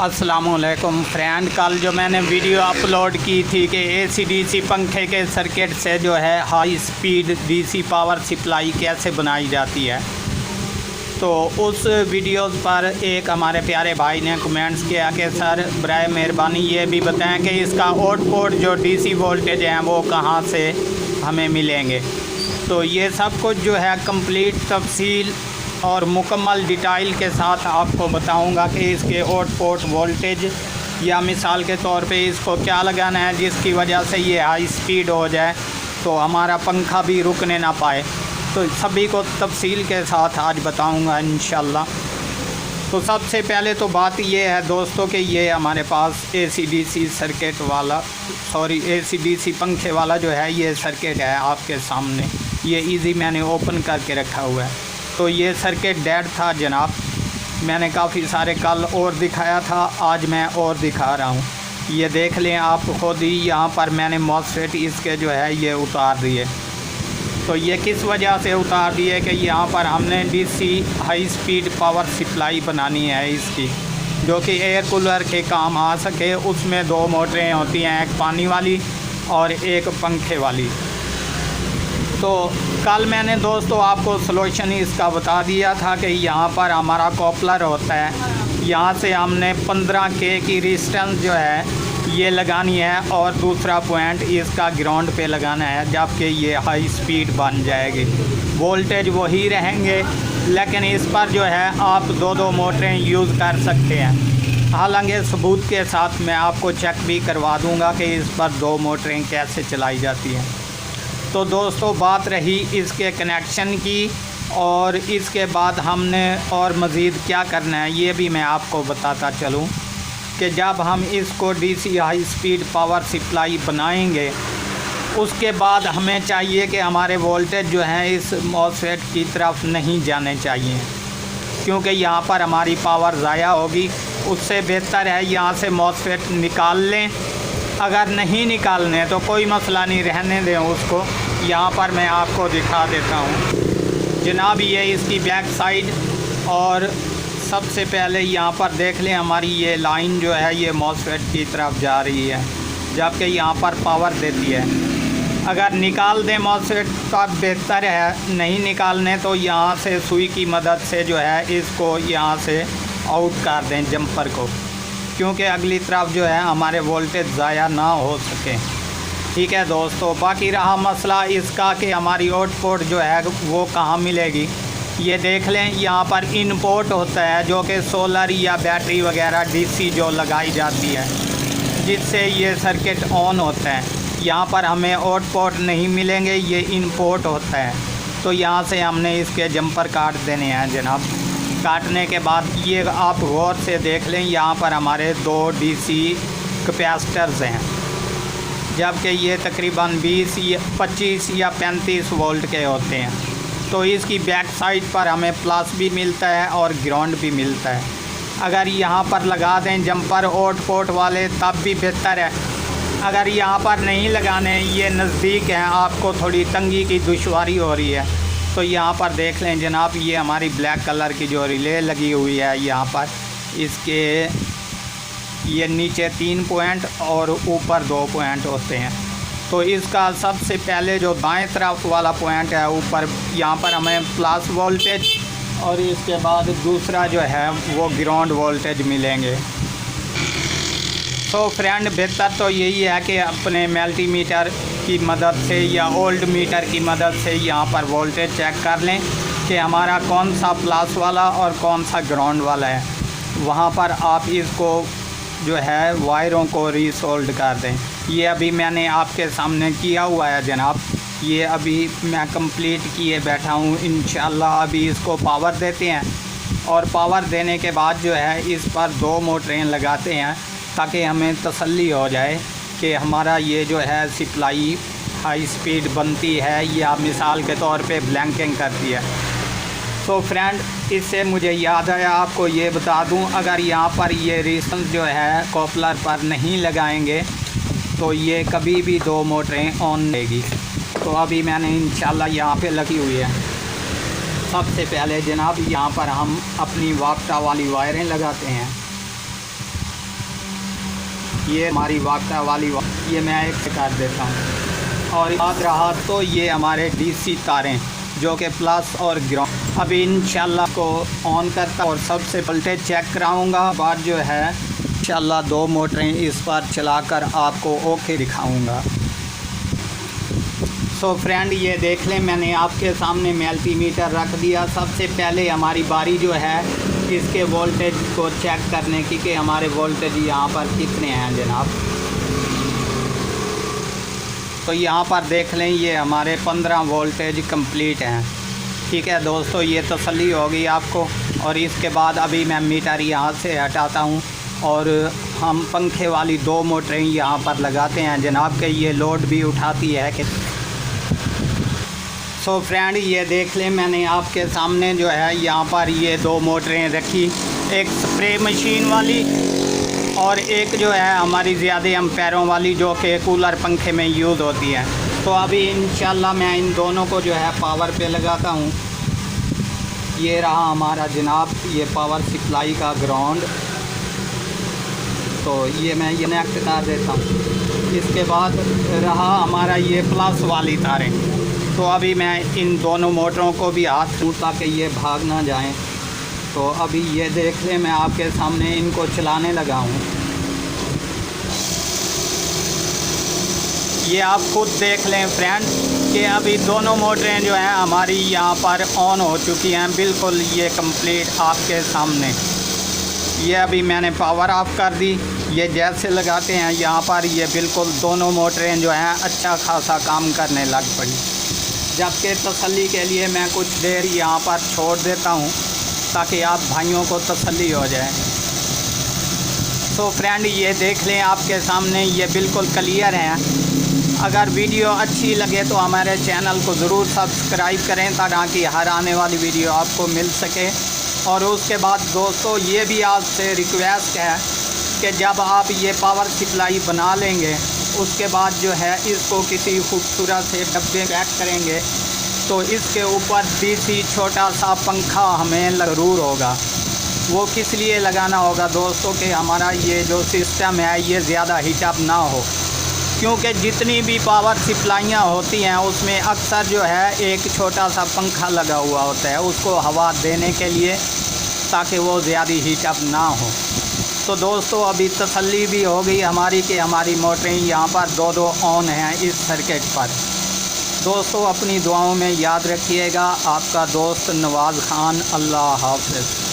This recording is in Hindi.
अस्सलामुअलैकुम फ्रेंड, कल जो मैंने वीडियो अपलोड की थी कि AC/DC पंखे के सर्किट से जो है high speed DC power supply कैसे बनाई जाती है, तो उस वीडियोस पर एक हमारे प्यारे भाई ने कमेंट्स किया कि सर बराए मेहरबानी ये भी बताएं कि इसका आउटपुट जो DC वोल्टेज हैं वो कहाँ से हमें मिलेंगे। तो ये सब कुछ जो है कंप्लीट तफसील और मुकम्मल डिटेल के साथ आपको बताऊंगा कि इसके आउटपुट वोल्टेज या मिसाल के तौर पे इसको क्या लगाना है जिसकी वजह से ये हाई स्पीड हो जाए तो हमारा पंखा भी रुकने ना पाए। तो सभी को तफसील के साथ आज बताऊंगा इंशाल्लाह। तो सबसे पहले तो बात ये है दोस्तों कि ये हमारे पास AC/DC सर्किट वाला AC/DC पंखे वाला जो है ये सर्किट है आपके सामने। ये इजी मैंने ओपन करके रखा हुआ है। तो ये सर्किट डेड था जनाब, मैंने काफ़ी सारे कल और दिखाया था, आज मैं और दिखा रहा हूँ। ये देख लें आप खुद ही, यहाँ पर मैंने मॉसफेट इसके जो है ये उतार दिए। तो ये किस वजह से उतार दिए कि यहाँ पर हमने DC high speed power supply बनानी है इसकी, जो कि एयर कूलर के काम आ सके। उसमें दो मोटरें होती हैं, एक पानी वाली और एक पंखे वाली। तो कल मैंने दोस्तों आपको सॉल्यूशन इसका बता दिया था कि यहाँ पर हमारा कॉपलर होता है, यहाँ से हमने 15K की रेजिस्टेंस जो है ये लगानी है और दूसरा पॉइंट इसका ग्राउंड पे लगाना है, जबकि ये हाई स्पीड बन जाएगी। वोल्टेज वही रहेंगे लेकिन इस पर जो है आप दो मोटरें यूज़ कर सकते हैं। हालांकि सबूत के साथ मैं आपको चेक भी करवा दूँगा कि इस पर दो मोटरें कैसे चलाई जाती हैं। तो दोस्तों बात रही इसके कनेक्शन की, और इसके बाद हमने और मज़ीद क्या करना है ये भी मैं आपको बताता चलूँ कि जब हम इसको DC high speed power supply बनाएंगे उसके बाद हमें चाहिए कि हमारे वोल्टेज जो हैं इस मॉसफेट की तरफ नहीं जाने चाहिए, क्योंकि यहाँ पर हमारी पावर ज़ाया होगी। उससे बेहतर है यहाँ से मॉसफेट निकाल लें। अगर नहीं निकालने तो कोई मसला नहीं, रहने दें उसको। यहाँ पर मैं आपको दिखा देता हूँ जनाब, ये इसकी बैक साइड। और सबसे पहले यहाँ पर देख लें हमारी ये लाइन जो है ये मॉसफेट की तरफ जा रही है, जबकि यहाँ पर पावर देती है। अगर निकाल दें मॉसफेट तो बेहतर है, नहीं निकालने तो यहाँ से सुई की मदद से जो है इसको यहाँ से आउट कर दें जंपर को, क्योंकि अगली तरफ जो है हमारे वोल्टेज ज़ाया ना हो सके। ठीक है दोस्तों, बाकी रहा मसला इसका कि हमारी आउटपुट जो है वो कहाँ मिलेगी। ये देख लें यहाँ पर इनपुट होता है जो कि सोलर या बैटरी वगैरह DC जो लगाई जाती है, जिससे ये सर्किट ऑन होता है। यहाँ पर हमें आउटपुट नहीं मिलेंगे, ये इनपुट होता है। तो यहाँ से हमने इसके जंपर काट देने हैं जनाब। काटने के बाद ये आप गौर से देख लें यहाँ पर हमारे दो DC कैपेसिटर्स हैं, जबकि ये तकरीबन 20 या 25 या 35 वोल्ट के होते हैं। तो इसकी बैक साइड पर हमें प्लस भी मिलता है और ग्राउंड भी मिलता है। अगर यहाँ पर लगा दें जंपर आउटपुट वाले तब भी बेहतर है। अगर यहाँ पर नहीं लगाने, ये नज़दीक हैं, आपको थोड़ी तंगी की दुश्वारी हो रही है, तो यहाँ पर देख लें जनाब, ये हमारी ब्लैक कलर की जो रिले लगी हुई है यहाँ पर, इसके ये नीचे 3 पॉइंट और ऊपर 2 पॉइंट होते हैं। तो इसका सबसे पहले जो दाएं तरफ वाला पॉइंट है ऊपर, यहाँ पर हमें प्लस वोल्टेज और इसके बाद दूसरा जो है वो ग्राउंड वोल्टेज मिलेंगे। तो फ्रेंड बेहतर तो यही है कि अपने मल्टीमीटर की मदद से या ओल्ड मीटर की मदद से यहाँ पर वोल्टेज चेक कर लें कि हमारा कौन सा प्लस वाला और कौन सा ग्राउंड वाला है। वहाँ पर आप इसको जो है वायरों को रीसोल्ड कर दें। ये अभी मैंने आपके सामने किया हुआ है जनाब, ये अभी मैं कंप्लीट किए बैठा हूँ। इंशाल्लाह अभी इसको पावर देते हैं और पावर देने के बाद जो है इस पर 2 मोटरें लगाते हैं ताकि हमें तसल्ली हो जाए कि हमारा ये जो है सप्लाई हाई स्पीड बनती है या मिसाल के तौर पे ब्लैंकिंग करती है। तो फ्रेंड, इससे मुझे याद आया आपको ये बता दूं, अगर यहाँ पर ये रेजिस्टेंस जो है कॉपलर पर नहीं लगाएंगे तो ये कभी भी 2 मोटरें ऑन रहेगी। तो अभी मैंने इंशाल्लाह यहाँ पे लगी हुई है। सबसे पहले जनाब यहाँ पर हम अपनी वाक्टा वाली वायरें लगाते हैं। ये हमारी वाक़ा वाली ये मैं एक कर देता हूँ। और याद रहा तो ये हमारे डीसी तारें जो कि प्लस और ग्राउंड। अभी इंशाल्लाह को ऑन करता और सबसे वोल्टेज चेक कराऊँगा। बाद जो है इंशाल्लाह 2 मोटरें इस पर चलाकर आपको ओके दिखाऊँगा। सो फ्रेंड ये देख लें, मैंने आपके सामने मल्टीमीटर रख दिया। सबसे पहले हमारी बारी जो है इसके वोल्टेज को चेक करने की कि हमारे वोल्टेज यहाँ पर कितने हैं जनाब। तो यहाँ पर देख लें ये हमारे 15 वोल्टेज कंप्लीट हैं। ठीक है दोस्तों, ये तसल्ली होगी आपको। और इसके बाद अभी मैं मीटर यहाँ से हटाता हूँ और हम पंखे वाली 2 मोटरें यहाँ पर लगाते हैं जनाब के ये लोड भी उठाती है कि। सो फ्रेंड ये देख लें, मैंने आपके सामने जो है यहाँ पर ये 2 मोटरें रखी, एक स्प्रे मशीन वाली और एक जो है हमारी ज़्यादा एम्पेयरों वाली जो कि कूलर पंखे में यूज़ होती है। तो अभी इंशाल्लाह मैं इन दोनों को जो है पावर पे लगाता हूँ। ये रहा हमारा जनाब ये पावर सप्लाई का ग्राउंड। तो ये मैं ये कनेक्ट कर देता हूँ। इसके बाद रहा हमारा ये प्लस वाली तारें। तो अभी मैं इन दोनों मोटरों को भी हाथ दूँ ताकि ये भाग ना जाएं। तो अभी ये देख लें, मैं आपके सामने इनको चलाने लगा हूँ। ये आप खुद देख लें फ्रेंड कि अभी दोनों मोटरें जो हैं हमारी यहाँ पर ऑन हो चुकी हैं, बिल्कुल ये कंप्लीट आपके सामने। ये अभी मैंने पावर ऑफ कर दी। ये जैसे लगाते हैं यहाँ पर ये बिल्कुल दोनों मोटरें जो हैं अच्छा खासा काम करने लग पड़ी। जबकि तसल्ली के लिए मैं कुछ देर यहाँ पर छोड़ देता हूँ ताकि आप भाइयों को तसल्ली हो जाए। तो फ्रेंड ये देख लें आपके सामने ये बिल्कुल क्लियर हैं। अगर वीडियो अच्छी लगे तो हमारे चैनल को ज़रूर सब्सक्राइब करें ताकि हर आने वाली वीडियो आपको मिल सके। और उसके बाद दोस्तों ये भी आपसे रिक्वेस्ट है कि जब आप ये पावर सप्लाई बना लेंगे उसके बाद जो है इसको किसी खूबसूरत से डब्बे पैक करेंगे तो इसके ऊपर डीसी छोटा सा पंखा हमें ज़रूर होगा। वो किस लिए लगाना होगा दोस्तों कि हमारा ये जो सिस्टम है ये ज़्यादा हीटअप ना हो, क्योंकि जितनी भी पावर सप्लाइयाँ होती हैं उसमें अक्सर जो है एक छोटा सा पंखा लगा हुआ होता है उसको हवा देने के लिए ताकि वो ज़्यादा हीटअप ना हो। तो दोस्तों अभी तसल्ली भी हो गई हमारी कि हमारी मोटरें यहाँ पर 2 ऑन हैं इस सर्किट पर। दोस्तों अपनी दुआओं में याद रखिएगा। आपका दोस्त नवाज़ खान। अल्लाह हाफ़िज़।